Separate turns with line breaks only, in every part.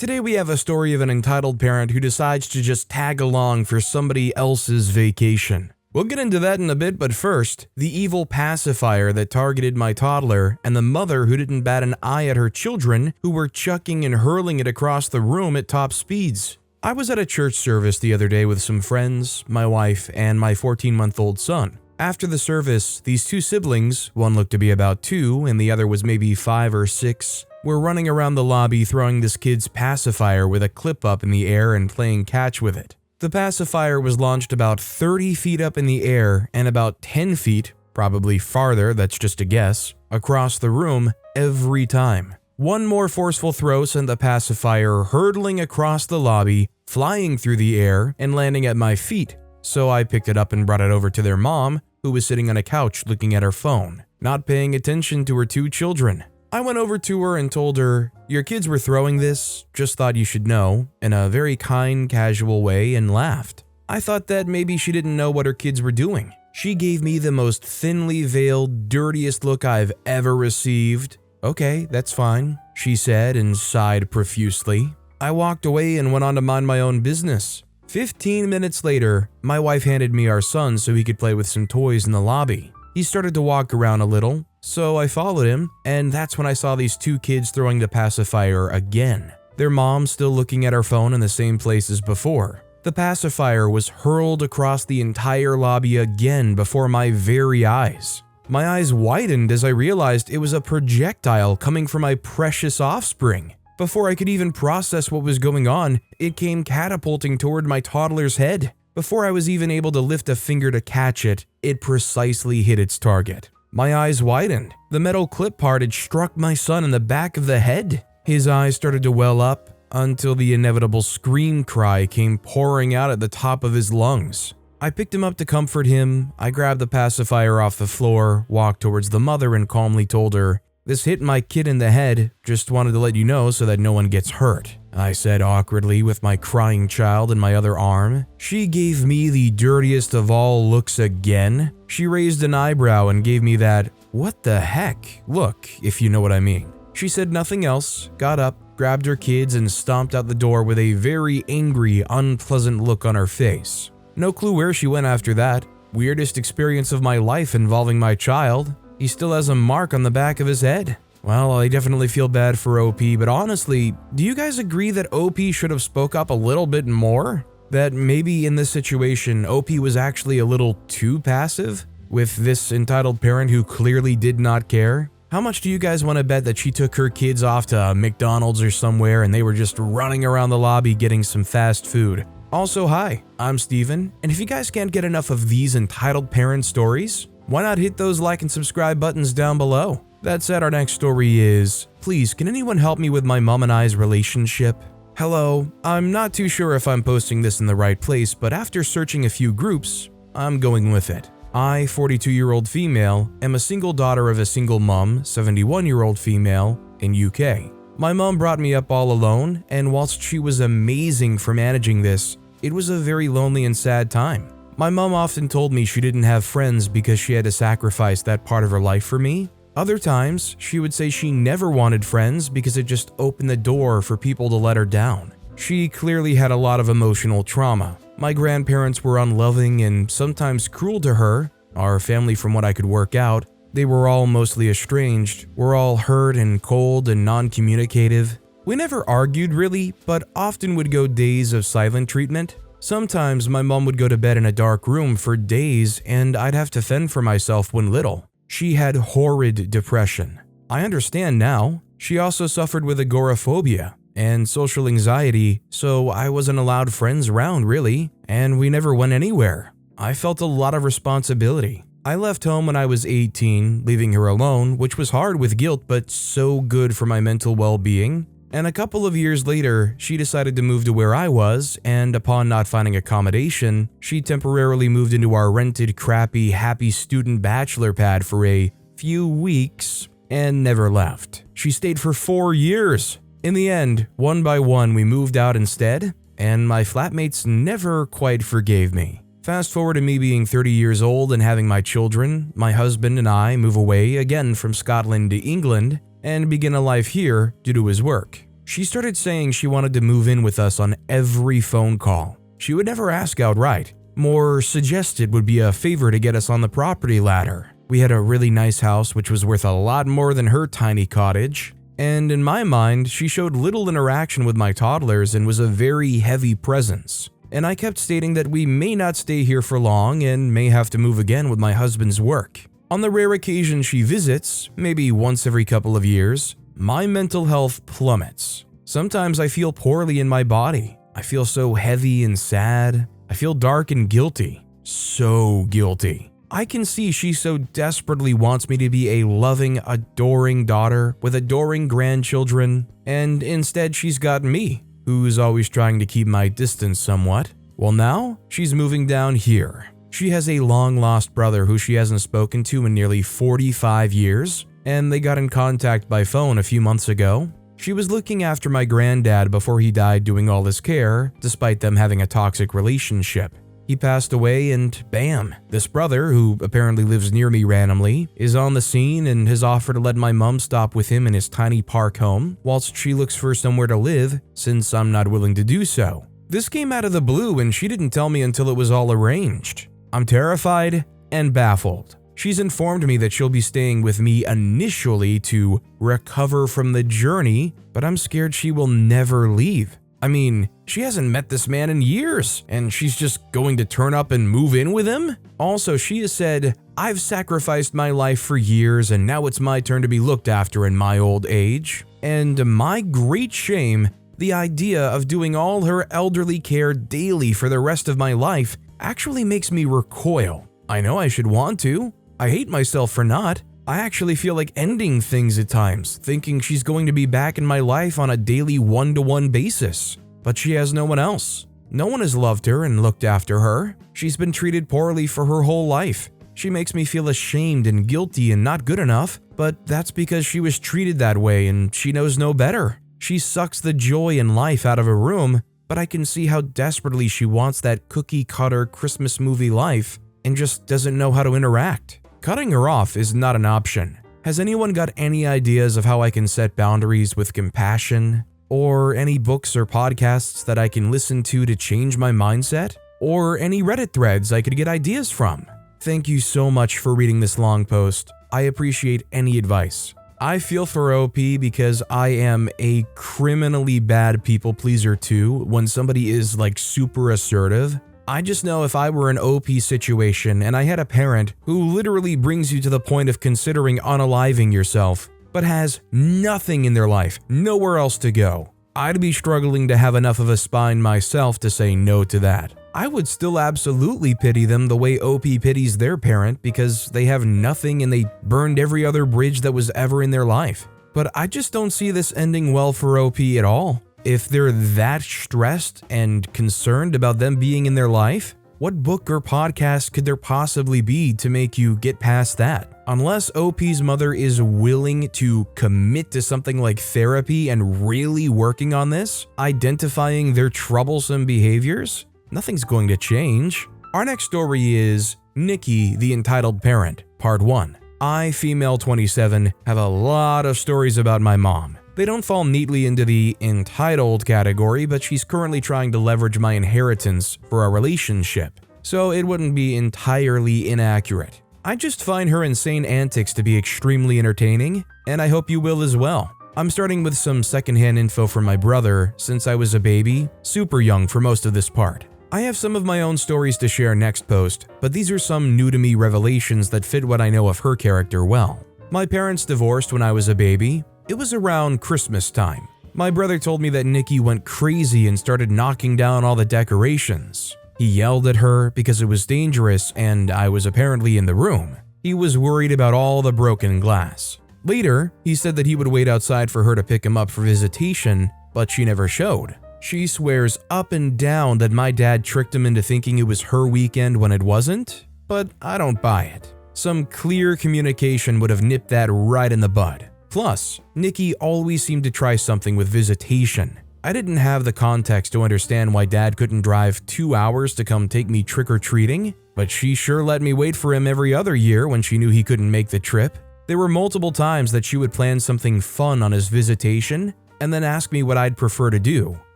Today we have a story of an entitled parent who decides to just tag along for somebody else's vacation. We'll get into that in a bit, but first, the evil pacifier that targeted my toddler and the mother who didn't bat an eye at her children who were chucking and hurling it across the room at top speeds. I was at a church service the other day with some friends, my wife, and my 14-month-old son. After the service, these two siblings, one looked to be about 2 and the other was maybe 5 or 6, were running around the lobby throwing this kid's pacifier with a clip up in the air and playing catch with it. The pacifier was launched about 30 feet up in the air and about 10 feet, probably farther, that's just a guess, across the room every time. One more forceful throw sent the pacifier hurtling across the lobby, flying through the air, and landing at my feet. So I picked it up and brought it over to their mom, who was sitting on a couch looking at her phone, not paying attention to her 2 children. I went over to her and told her, "Your kids were throwing this, just thought you should know," in a very kind, casual way, and laughed. I thought that maybe she didn't know what her kids were doing. She gave me the most thinly veiled, dirtiest look I've ever received. "Okay, that's fine," she said and sighed profusely. I walked away and went on to mind my own business. 15 minutes later, my wife handed me our son so he could play with some toys in the lobby. He started to walk around a little, so I followed him, and that's when I saw these 2 kids throwing the pacifier again. Their mom still looking at her phone in the same place as before. The pacifier was hurled across the entire lobby again before my very eyes. My eyes widened as I realized it was a projectile coming from my precious offspring. Before I could even process what was going on, it came catapulting toward my toddler's head. Before I was even able to lift a finger to catch it, it precisely hit its target. My eyes widened. The metal clip part had struck my son in the back of the head. His eyes started to well up until the inevitable scream cry came pouring out at the top of his lungs. I picked him up to comfort him. I grabbed the pacifier off the floor, walked towards the mother, and calmly told her, "This hit my kid in the head. Just wanted to let you know so that no one gets hurt," I said awkwardly with my crying child in my other arm. She gave me the dirtiest of all looks again. She raised an eyebrow and gave me that, "What the heck?" look, if you know what I mean. She said nothing else, got up, grabbed her kids, and stomped out the door with a very angry, unpleasant look on her face. No clue where she went after that. Weirdest experience of my life involving my child. He still has a mark on the back of his head. Well, I definitely feel bad for OP, but honestly, do you guys agree that OP should have spoke up a little bit more? That maybe in this situation, OP was actually a little too passive with this entitled parent who clearly did not care? How much do you guys want to bet that she took her kids off to McDonald's or somewhere and they were just running around the lobby getting some fast food? Also, hi, I'm Steven, and if you guys can't get enough of these entitled parent stories, why not hit those like and subscribe buttons down below? That said, our next story is, please, can anyone help me with my mom and I's relationship? Hello, I'm not too sure if I'm posting this in the right place, but after searching a few groups, I'm going with it. I, 42-year-old female, am a single daughter of a single mom, 71-year-old female, in UK. My mom brought me up all alone, and whilst she was amazing for managing this, it was a very lonely and sad time. My mom often told me she didn't have friends because she had to sacrifice that part of her life for me. Other times, she would say she never wanted friends because it just opened the door for people to let her down. She clearly had a lot of emotional trauma. My grandparents were unloving and sometimes cruel to her. Our family, from what I could work out, they were all mostly estranged. We're all hurt and cold and non-communicative. We never argued really, but often would go days of silent treatment. Sometimes my mom would go to bed in a dark room for days and I'd have to fend for myself when little. She had horrid depression. I understand now. She also suffered with agoraphobia and social anxiety, so I wasn't allowed friends around really, and we never went anywhere. I felt a lot of responsibility. I left home when I was 18, leaving her alone, which was hard with guilt but so good for my mental well-being. And a couple of years later, she decided to move to where I was, and upon not finding accommodation, she temporarily moved into our rented, crappy, happy student bachelor pad for a few weeks and never left. She stayed for 4 years. In the end, one by one, we moved out instead, and my flatmates never quite forgave me. Fast forward to me being 30 years old and having my children, my husband and I move away again from Scotland to England and begin a life here due to his work. She started saying she wanted to move in with us on every phone call. She would never ask outright. More suggested would be a favor to get us on the property ladder. We had a really nice house which was worth a lot more than her tiny cottage. And in my mind, she showed little interaction with my toddlers and was a very heavy presence. And I kept stating that we may not stay here for long and may have to move again with my husband's work. On the rare occasion she visits, maybe once every couple of years, my mental health plummets. Sometimes I feel poorly in my body. I feel so heavy and sad. I feel dark and guilty. So guilty. I can see she so desperately wants me to be a loving, adoring daughter with adoring grandchildren, and instead she's got me, who's always trying to keep my distance somewhat. Well, now she's moving down here. She has a long-lost brother who she hasn't spoken to in nearly 45 years, and they got in contact by phone a few months ago. She was looking after my granddad before he died, doing all this care, despite them having a toxic relationship. He passed away and bam, this brother, who apparently lives near me randomly, is on the scene and has offered to let my mom stop with him in his tiny park home whilst she looks for somewhere to live, since I'm not willing to do so. This came out of the blue and she didn't tell me until it was all arranged. I'm terrified and baffled. She's informed me that she'll be staying with me initially to recover from the journey, but I'm scared she will never leave. I mean, she hasn't met this man in years, and she's just going to turn up and move in with him? Also, she has said, I've sacrificed my life for years and now it's my turn to be looked after in my old age. And to my great shame, the idea of doing all her elderly care daily for the rest of my life actually makes me recoil. I know I should want to. I hate myself for not. I actually feel like ending things at times, thinking she's going to be back in my life on a daily one-to-one basis. But she has no one else. No one has loved her and looked after her. She's been treated poorly for her whole life. She makes me feel ashamed and guilty and not good enough, but that's because she was treated that way and she knows no better. She sucks the joy and life out of a room, but I can see how desperately she wants that cookie-cutter Christmas movie life and just doesn't know how to interact. Cutting her off is not an option. Has anyone got any ideas of how I can set boundaries with compassion? Or any books or podcasts that I can listen to change my mindset? Or any Reddit threads I could get ideas from? Thank you so much for reading this long post. I appreciate any advice. I feel for OP because I am a criminally bad people pleaser too when somebody is like super assertive. I just know if I were an OP situation and I had a parent who literally brings you to the point of considering unaliving yourself, but has nothing in their life, nowhere else to go, I'd be struggling to have enough of a spine myself to say no to that. I would still absolutely pity them the way OP pities their parent because they have nothing and they burned every other bridge that was ever in their life. But I just don't see this ending well for OP at all. If they're that stressed and concerned about them being in their life, what book or podcast could there possibly be to make you get past that? Unless OP's mother is willing to commit to something like therapy and really working on this, identifying their troublesome behaviors, nothing's going to change. Our next story is Nicky, the Entitled Parent, Part 1. I, female 27, have a lot of stories about my mom. They don't fall neatly into the entitled category, but she's currently trying to leverage my inheritance for our relationship, so it wouldn't be entirely inaccurate. I just find her insane antics to be extremely entertaining, and I hope you will as well. I'm starting with some secondhand info from my brother since I was a baby, super young for most of this part. I have some of my own stories to share next post, but these are some new to me revelations that fit what I know of her character well. My parents divorced when I was a baby. It was around Christmas time. My brother told me that Nicky went crazy and started knocking down all the decorations. He yelled at her because it was dangerous and I was apparently in the room. He was worried about all the broken glass. Later, he said that he would wait outside for her to pick him up for visitation, but she never showed. She swears up and down that my dad tricked him into thinking it was her weekend when it wasn't, but I don't buy it. Some clear communication would have nipped that right in the bud. Plus, Nicky always seemed to try something with visitation. I didn't have the context to understand why Dad couldn't drive 2 hours to come take me trick-or-treating, but she sure let me wait for him every other year when she knew he couldn't make the trip. There were multiple times that she would plan something fun on his visitation, and then ask me what I'd prefer to do.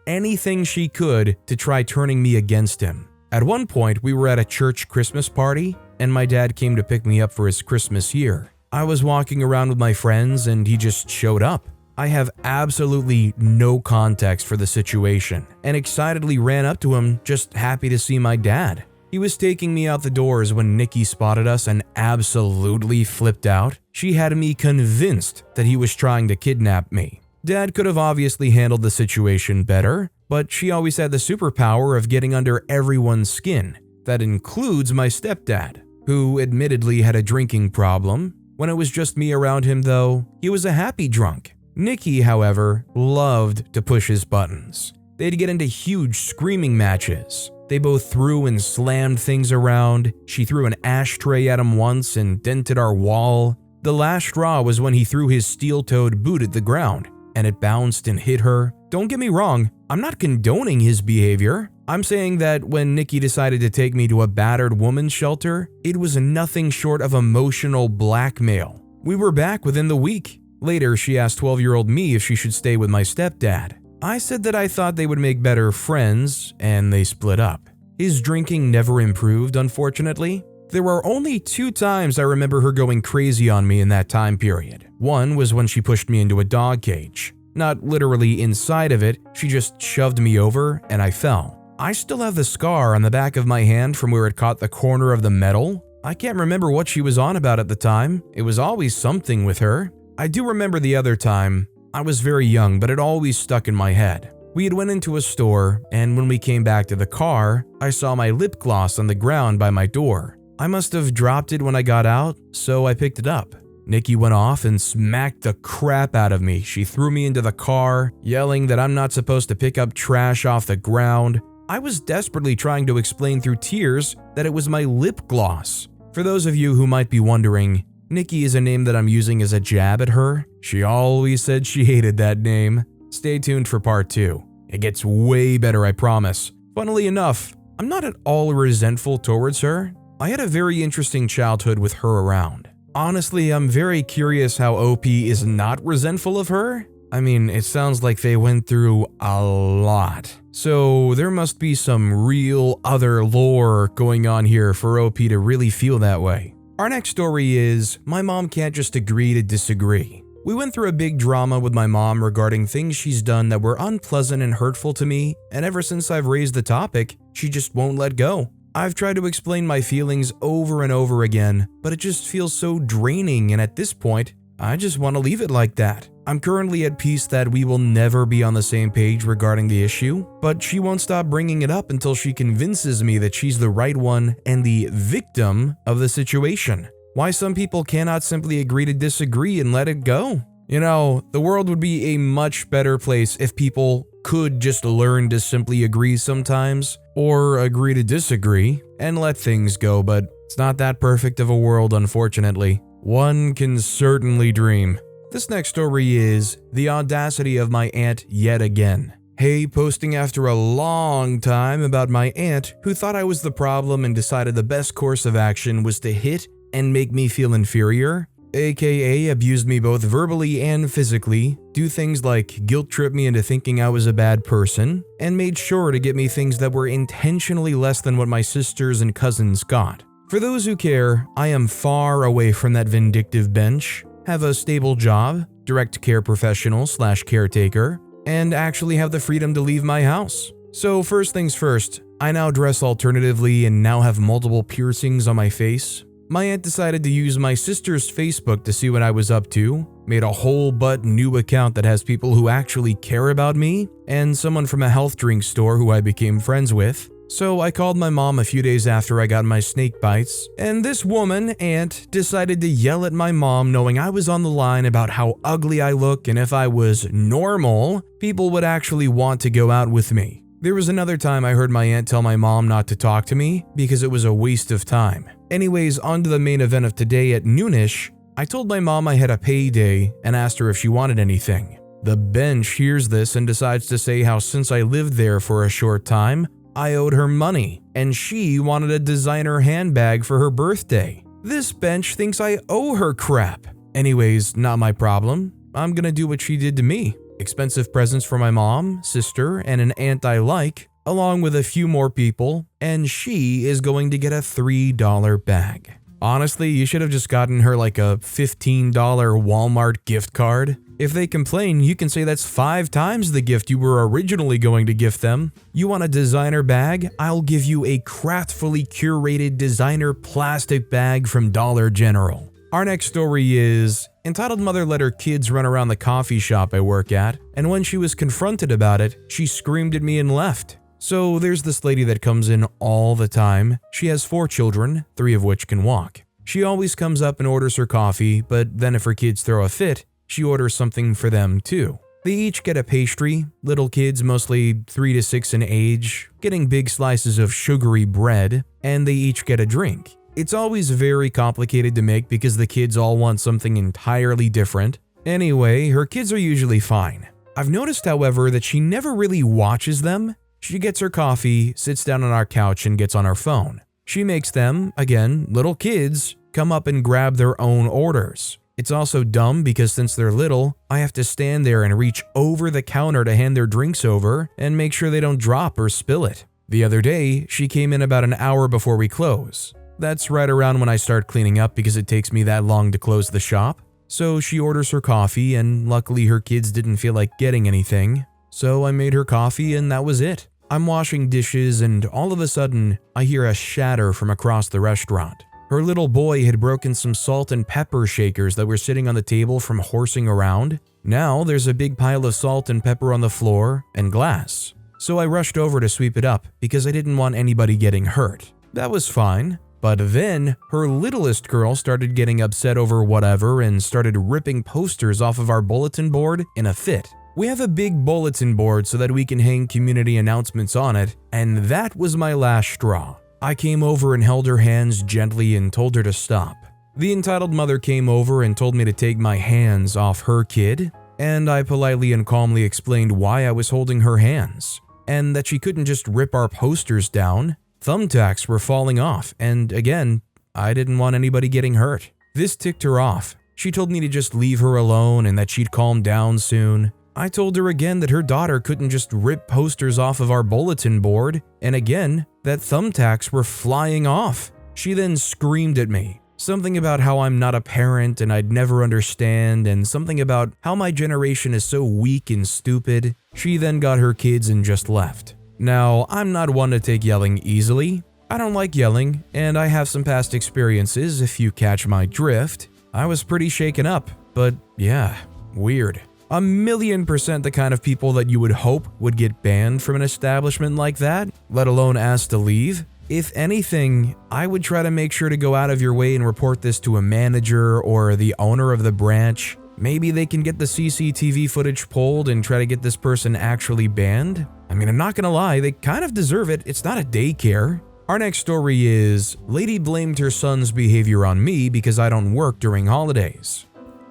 Anything she could to try turning me against him. At one point, we were at a church Christmas party, and my dad came to pick me up for his Christmas year. I was walking around with my friends, and he just showed up. I have absolutely no context for the situation, and excitedly ran up to him, just happy to see my dad. He was taking me out the doors when Nicky spotted us and absolutely flipped out. She had me convinced that he was trying to kidnap me. Dad could have obviously handled the situation better, but she always had the superpower of getting under everyone's skin. That includes my stepdad, who admittedly had a drinking problem. When it was just me around him though, he was a happy drunk. Nicky, however, loved to push his buttons. They'd get into huge screaming matches. They both threw and slammed things around. She threw an ashtray at him once and dented our wall. The last straw was when he threw his steel-toed boot at the ground, and it bounced and hit her. Don't get me wrong, I'm not condoning his behavior. I'm saying that when Nicky decided to take me to a battered woman's shelter, it was nothing short of emotional blackmail. We were back within the week. Later, she asked 12-year-old me if she should stay with my stepdad. I said that I thought they would make better friends, and they split up. His drinking never improved, unfortunately. There were only 2 times I remember her going crazy on me in that time period. One was when she pushed me into a dog cage. Not literally inside of it, she just shoved me over and I fell. I still have the scar on the back of my hand from where it caught the corner of the metal. I can't remember what she was on about at the time. It was always something with her. I do remember the other time. I was very young, but it always stuck in my head. We had went into a store, and when we came back to the car, I saw my lip gloss on the ground by my door. I must have dropped it when I got out, so I picked it up. Nicky went off and smacked the crap out of me. She threw me into the car, yelling that I'm not supposed to pick up trash off the ground. I was desperately trying to explain through tears that it was my lip gloss. For those of you who might be wondering, Nicky is a name that I'm using as a jab at her. She always said she hated that name. Stay tuned for part 2. It gets way better, I promise. Funnily enough, I'm not at all resentful towards her. I had a very interesting childhood with her around. Honestly, I'm very curious how OP is not resentful of her. I mean, it sounds like they went through a lot. So there must be some real other lore going on here for OP to really feel that way. Our next story is, my mom can't just agree to disagree. We went through a big drama with my mom regarding things she's done that were unpleasant and hurtful to me, and ever since I've raised the topic, she just won't let go. I've tried to explain my feelings over and over again, but it just feels so draining, and at this point, I just want to leave it like that. I'm currently at peace that we will never be on the same page regarding the issue, but she won't stop bringing it up until she convinces me that she's the right one and the victim of the situation. Why some people cannot simply agree to disagree and let it go? You know, the world would be a much better place if people could just learn to simply agree sometimes, or agree to disagree, and let things go, but it's not that perfect of a world, unfortunately. One can certainly dream. This next story is the audacity of my aunt yet again. Hey, posting after a long time about my aunt who thought I was the problem and decided the best course of action was to hit and make me feel inferior, aka abused me both verbally and physically, do things like guilt trip me into thinking I was a bad person, and made sure to get me things that were intentionally less than what my sisters and cousins got. For those who care, I am far away from that vindictive bench, have a stable job, direct care professional / caretaker, and actually have the freedom to leave my house. So first things first, I now dress alternatively and now have multiple piercings on my face. My aunt decided to use my sister's Facebook to see what I was up to, made a whole but new account that has people who actually care about me, and someone from a health drink store who I became friends with. So I called my mom a few days after I got my snake bites, and this woman, aunt, decided to yell at my mom knowing I was on the line about how ugly I look, and if I was normal, people would actually want to go out with me. There was another time I heard my aunt tell my mom not to talk to me because it was a waste of time. Anyways, on to the main event of today at noonish, I told my mom I had a payday and asked her if she wanted anything. The bench hears this and decides to say how since I lived there for a short time, I owed her money, and she wanted a designer handbag for her birthday. This bench thinks I owe her crap. Anyways, not my problem. I'm gonna do what she did to me. expensive presents for my mom, sister, and an aunt I like, along with a few more people, and she is going to get a $3 bag. Honestly, you should have just gotten her like a $15 Walmart gift card. If they complain, you can say that's 5 times the gift you were originally going to gift them. You want a designer bag? I'll give you a craftfully curated designer plastic bag from Dollar General. Our next story is, entitled mother let her kids run around the coffee shop I work at, and when she was confronted about it, she screamed at me and left. So there's this lady that comes in all the time. She has 4 children, 3 of which can walk. She always comes up and orders her coffee, but then if her kids throw a fit, she orders something for them too. They each get a pastry, little kids mostly 3 to 6 in age, getting big slices of sugary bread, and they each get a drink. It's always very complicated to make because the kids all want something entirely different. Anyway, her kids are usually fine. I've noticed, however, that she never really watches them. She gets her coffee, sits down on our couch, and gets on her phone. She makes them, again, little kids, come up and grab their own orders. It's also dumb because since they're little, I have to stand there and reach over the counter to hand their drinks over and make sure they don't drop or spill it. The other day, she came in about an hour before we close. That's right around when I start cleaning up because it takes me that long to close the shop. So she orders her coffee, and luckily her kids didn't feel like getting anything. So I made her coffee and that was it. I'm washing dishes and all of a sudden, I hear a shatter from across the restaurant. Her little boy had broken some salt and pepper shakers that were sitting on the table from horsing around. Now there's a big pile of salt and pepper on the floor and glass. So I rushed over to sweep it up because I didn't want anybody getting hurt. That was fine. But then, her littlest girl started getting upset over whatever and started ripping posters off of our bulletin board in a fit. We have a big bulletin board so that we can hang community announcements on it, and that was my last straw. I came over and held her hands gently and told her to stop. The entitled mother came over and told me to take my hands off her kid, and I politely and calmly explained why I was holding her hands, and that she couldn't just rip our posters down. Thumbtacks were falling off, and again, I didn't want anybody getting hurt. This ticked her off. She told me to just leave her alone and that she'd calm down soon. I told her again that her daughter couldn't just rip posters off of our bulletin board, and again, that thumbtacks were flying off. She then screamed at me. Something about how I'm not a parent and I'd never understand, and something about how my generation is so weak and stupid. She then got her kids and just left. Now, I'm not one to take yelling easily. I don't like yelling, and I have some past experiences if you catch my drift. I was pretty shaken up, but yeah, weird. 1,000,000% the kind of people that you would hope would get banned from an establishment like that, let alone asked to leave. If anything, I would try to make sure to go out of your way and report this to a manager or the owner of the branch. Maybe they can get the CCTV footage pulled and try to get this person actually banned. I mean, I'm not gonna lie, they kind of deserve it. It's not a daycare. Our next story is, lady blamed her son's behavior on me because I don't work during holidays.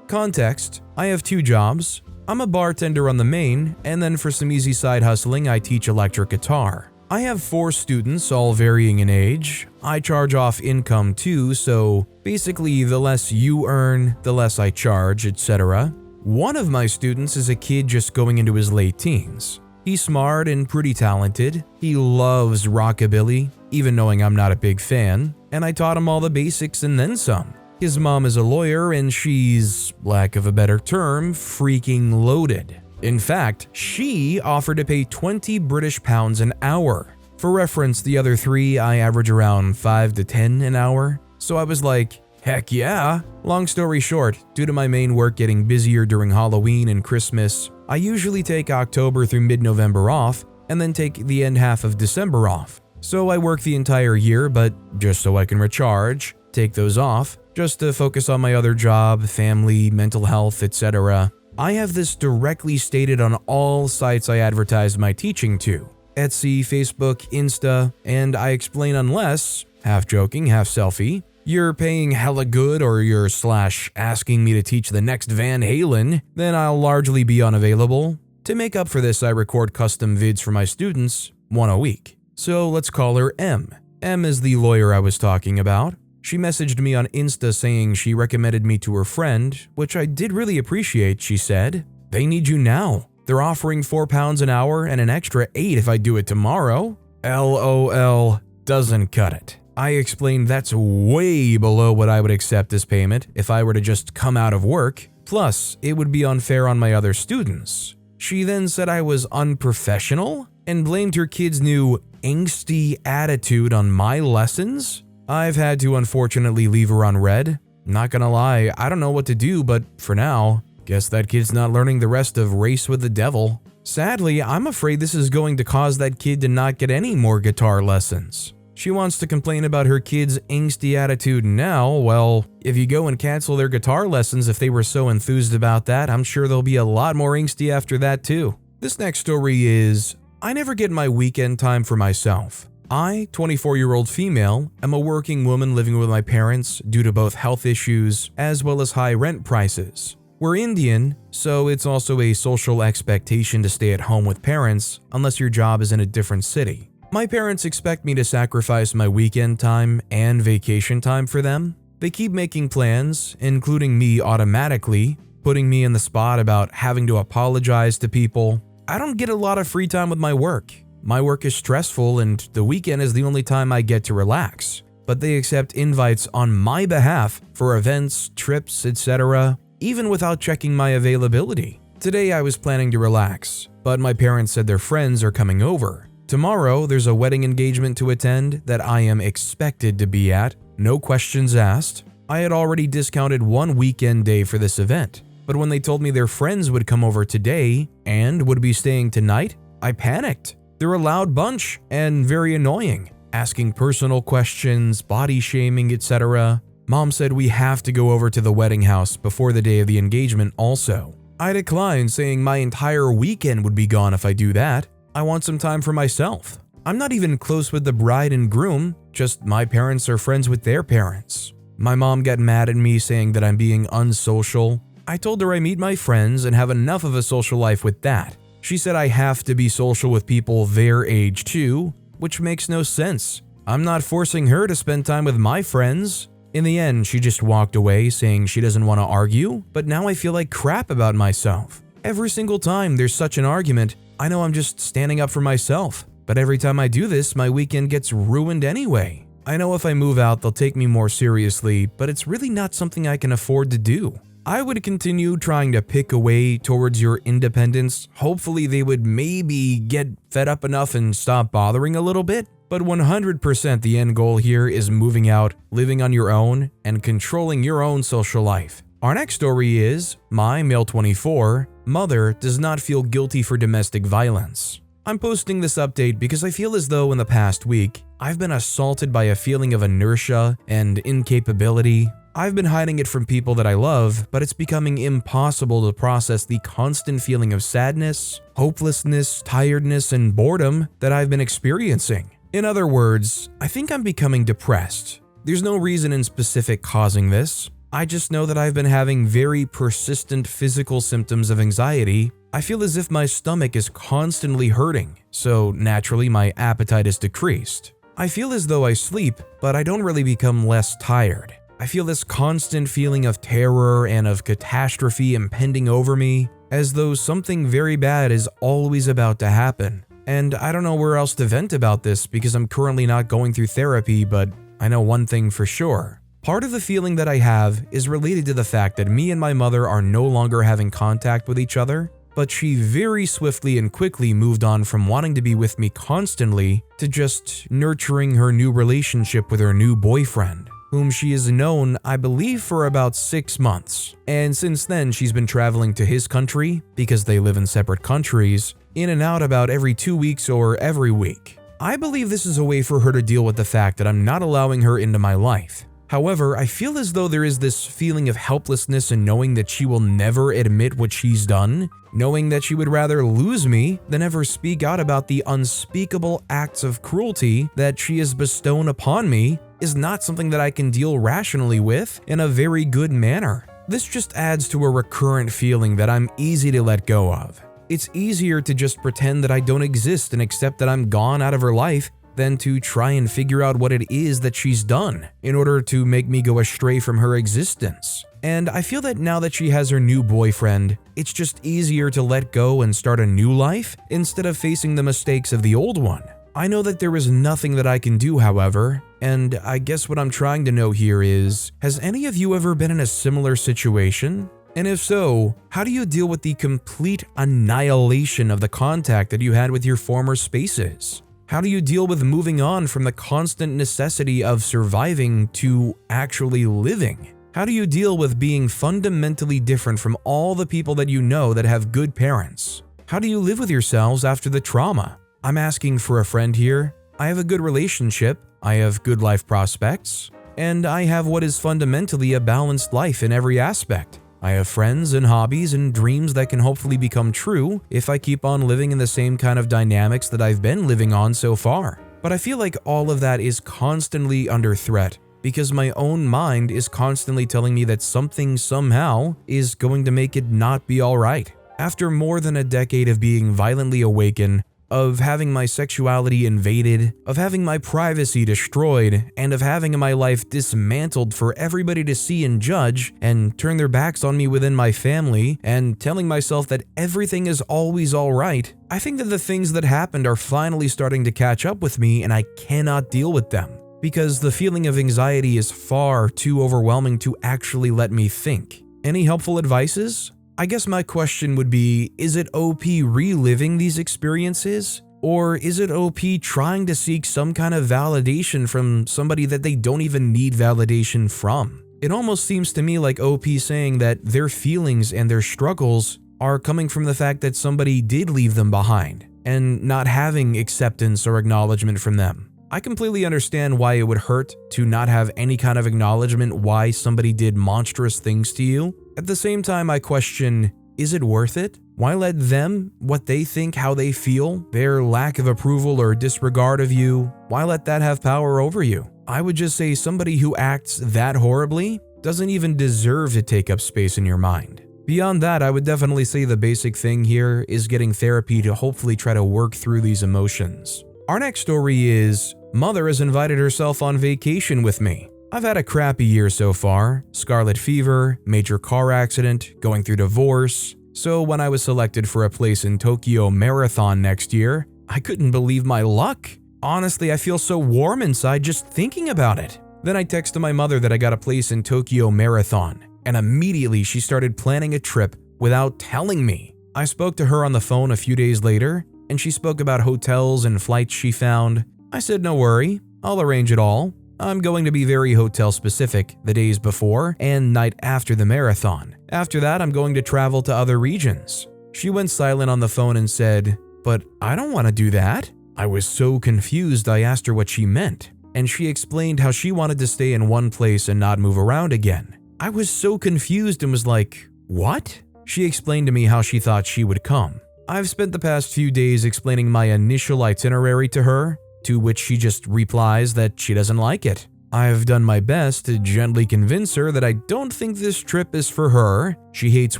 Context, I have 2 jobs. I'm a bartender on the main, and then for some easy side hustling, I teach electric guitar. I have 4 students, all varying in age. I charge off income too, so basically the less you earn, the less I charge, etc. One of my students is a kid just going into his late teens. He's smart and pretty talented. He loves rockabilly, even knowing I'm not a big fan, and I taught him all the basics and then some. His mom is a lawyer and she's, lack of a better term, freaking loaded. In fact, she offered to pay 20 British pounds an hour. For reference, the other 3 I average around 5 to 10 an hour. So I was like, heck yeah. Long story short, due to my main work getting busier during Halloween and Christmas, I usually take October through mid-November off and then take the end half of December off. So I work the entire year, but just so I can recharge, take those off, just to focus on my other job, family, mental health, etc. I have this directly stated on all sites I advertise my teaching to. Etsy, Facebook, Insta, and I explain unless, half joking, half selfie, you're paying hella good or you're / asking me to teach the next Van Halen, then I'll largely be unavailable. To make up for this, I record custom vids for my students, 1 a week. So let's call her M. M is the lawyer I was talking about. She messaged me on Insta saying she recommended me to her friend, which I did really appreciate. She said, "They need you now. They're offering £4 an hour and an extra $8 if I do it tomorrow. LOL, doesn't cut it. I explained that's way below what I would accept as payment if I were to just come out of work. Plus, it would be unfair on my other students. She then said I was unprofessional and blamed her kid's new angsty attitude on my lessons. I've had to unfortunately leave her on red. Not gonna lie, I don't know what to do, but for now, guess that kid's not learning the rest of Race with the Devil. Sadly, I'm afraid this is going to cause that kid to not get any more guitar lessons. She wants to complain about her kid's angsty attitude now. Well, if you go and cancel their guitar lessons if they were so enthused about that, I'm sure they'll be a lot more angsty after that too. This next story is, I never get my weekend time for myself. I, 24-year-old female, am a working woman living with my parents due to both health issues as well as high rent prices. We're Indian, so it's also a social expectation to stay at home with parents unless your job is in a different city. My parents expect me to sacrifice my weekend time and vacation time for them. They keep making plans, including me automatically, putting me in the spot about having to apologize to people. I don't get a lot of free time with my work. My work is stressful and the weekend is the only time I get to relax. But they accept invites on my behalf for events, trips, etc., even without checking my availability. Today I was planning to relax, but my parents said their friends are coming over. Tomorrow, there's a wedding engagement to attend that I am expected to be at, no questions asked. I had already discounted one weekend day for this event, but when they told me their friends would come over today and would be staying tonight, I panicked. They're a loud bunch and very annoying, asking personal questions, body shaming, etc. Mom said we have to go over to the wedding house before the day of the engagement also. I declined, saying my entire weekend would be gone if I do that. I want some time for myself. I'm not even close with the bride and groom, just my parents are friends with their parents. My mom got mad at me saying that I'm being unsocial. I told her I meet my friends and have enough of a social life with that. She said I have to be social with people their age too, which makes no sense. I'm not forcing her to spend time with my friends. In the end, she just walked away saying she doesn't want to argue, but now I feel like crap about myself. Every single time there's such an argument, I know I'm just standing up for myself, but every time I do this, my weekend gets ruined anyway. I know if I move out, they'll take me more seriously, but it's really not something I can afford to do. I would continue trying to pick away towards your independence. Hopefully they would maybe get fed up enough and stop bothering a little bit, but 100% the end goal here is moving out, living on your own, and controlling your own social life. Our next story is, my male 24, mother does not feel guilty for domestic violence. I'm posting this update because I feel as though in the past week, I've been assaulted by a feeling of inertia and incapability. I've been hiding it from people that I love, but it's becoming impossible to process the constant feeling of sadness, hopelessness, tiredness, and boredom that I've been experiencing. In other words, I think I'm becoming depressed. There's no reason in specific causing this. I just know that I've been having very persistent physical symptoms of anxiety. I feel as if my stomach is constantly hurting, so naturally my appetite is decreased. I feel as though I sleep, but I don't really become less tired. I feel this constant feeling of terror and of catastrophe impending over me, as though something very bad is always about to happen. And I don't know where else to vent about this because I'm currently not going through therapy, but I know one thing for sure. Part of the feeling that I have is related to the fact that me and my mother are no longer having contact with each other, but she very swiftly and quickly moved on from wanting to be with me constantly to just nurturing her new relationship with her new boyfriend, whom she has known, I believe, for about 6 months. And since then, she's been traveling to his country, because they live in separate countries, in and out about every 2 weeks or every week. I believe this is a way for her to deal with the fact that I'm not allowing her into my life. However, I feel as though there is this feeling of helplessness in knowing that she will never admit what she's done, knowing that she would rather lose me than ever speak out about the unspeakable acts of cruelty that she has bestowed upon me is not something that I can deal rationally with in a very good manner. This just adds to a recurrent feeling that I'm easy to let go of. It's easier to just pretend that I don't exist and accept that I'm gone out of her life than to try and figure out what it is that she's done in order to make me go astray from her existence. And I feel that now that she has her new boyfriend, it's just easier to let go and start a new life instead of facing the mistakes of the old one. I know that there is nothing that I can do, however, and I guess what I'm trying to know here is, has any of you ever been in a similar situation? And if so, how do you deal with the complete annihilation of the contact that you had with your former spaces? How do you deal with moving on from the constant necessity of surviving to actually living? How do you deal with being fundamentally different from all the people that you know that have good parents? How do you live with yourselves after the trauma? I'm asking for a friend here. I have a good relationship, I have good life prospects, and I have what is fundamentally a balanced life in every aspect. I have friends and hobbies and dreams that can hopefully become true if I keep on living in the same kind of dynamics that I've been living on so far. But I feel like all of that is constantly under threat because my own mind is constantly telling me that something somehow is going to make it not be alright. After more than a decade of being violently awakened, of having my sexuality invaded, of having my privacy destroyed, and of having my life dismantled for everybody to see and judge and turn their backs on me within my family, and telling myself that everything is always alright, I think that the things that happened are finally starting to catch up with me and I cannot deal with them. Because the feeling of anxiety is far too overwhelming to actually let me think. Any helpful advices? I guess my question would be, is it OP reliving these experiences? Or is it OP trying to seek some kind of validation from somebody that they don't even need validation from? It almost seems to me like OP saying that their feelings and their struggles are coming from the fact that somebody did leave them behind and not having acceptance or acknowledgement from them. I completely understand why it would hurt to not have any kind of acknowledgement why somebody did monstrous things to you. At the same time, I question, is it worth it? Why let them, what they think, how they feel, their lack of approval or disregard of you, why let that have power over you? I would just say somebody who acts that horribly doesn't even deserve to take up space in your mind. Beyond that, I would definitely say the basic thing here is getting therapy to hopefully try to work through these emotions. Our next story is, Mother has invited herself on vacation with me. I've had a crappy year so far, scarlet fever, major car accident, going through divorce. So when I was selected for a place in Tokyo Marathon next year, I couldn't believe my luck. Honestly, I feel so warm inside just thinking about it. Then I texted my mother that I got a place in Tokyo Marathon, and immediately she started planning a trip without telling me. I spoke to her on the phone a few days later, and she spoke about hotels and flights she found. I said no worry, I'll arrange it all. I'm going to be very hotel specific the days before and night after the marathon. After that, I'm going to travel to other regions. She went silent on the phone and said, "But I don't want to do that." I was so confused I asked her what she meant, and she explained how she wanted to stay in one place and not move around again. I was so confused and was like, "What?" She explained to me how she thought she would come. I've spent the past few days explaining my initial itinerary to her, to which she just replies that she doesn't like it. I've done my best to gently convince her that I don't think this trip is for her. She hates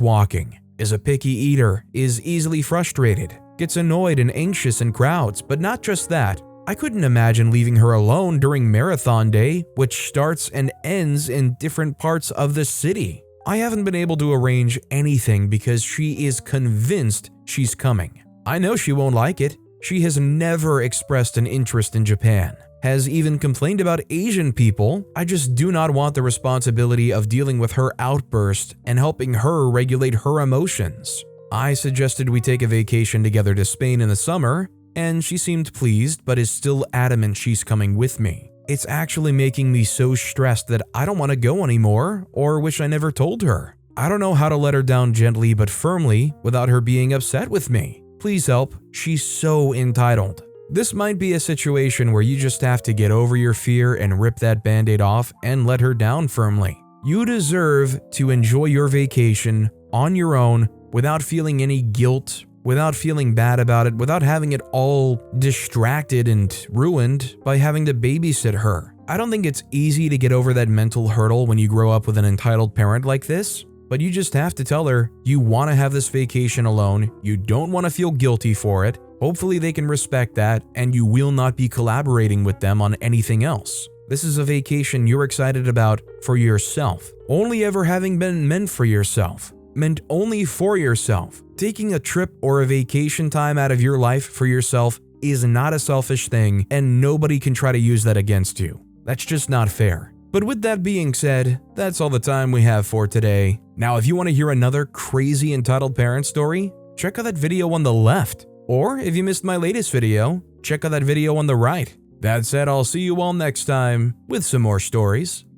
walking, is a picky eater, is easily frustrated, gets annoyed and anxious in crowds, but not just that. I couldn't imagine leaving her alone during marathon day, which starts and ends in different parts of the city. I haven't been able to arrange anything because she is convinced she's coming. I know she won't like it. She has never expressed an interest in Japan, has even complained about Asian people. I just do not want the responsibility of dealing with her outburst and helping her regulate her emotions. I suggested we take a vacation together to Spain in the summer, and she seemed pleased but is still adamant she's coming with me. It's actually making me so stressed that I don't want to go anymore or wish I never told her. I don't know how to let her down gently but firmly without her being upset with me. Please help, she's so entitled. This might be a situation where you just have to get over your fear and rip that band-aid off and let her down firmly. You deserve to enjoy your vacation on your own without feeling any guilt, without feeling bad about it, without having it all distracted and ruined by having to babysit her. I don't think it's easy to get over that mental hurdle when you grow up with an entitled parent like this. But you just have to tell her you want to have this vacation alone, you don't want to feel guilty for it. Hopefully they can respect that and you will not be collaborating with them on anything else. This is a vacation you're excited about for yourself, only ever having been meant for yourself, meant only for yourself. Taking a trip or a vacation time out of your life for yourself is not a selfish thing, and nobody can try to use that against you. That's just not fair. But with that being said, that's all the time we have for today. Now, if you want to hear another crazy entitled parent story, check out that video on the left. Or if you missed my latest video, check out that video on the right. That said, I'll see you all next time with some more stories.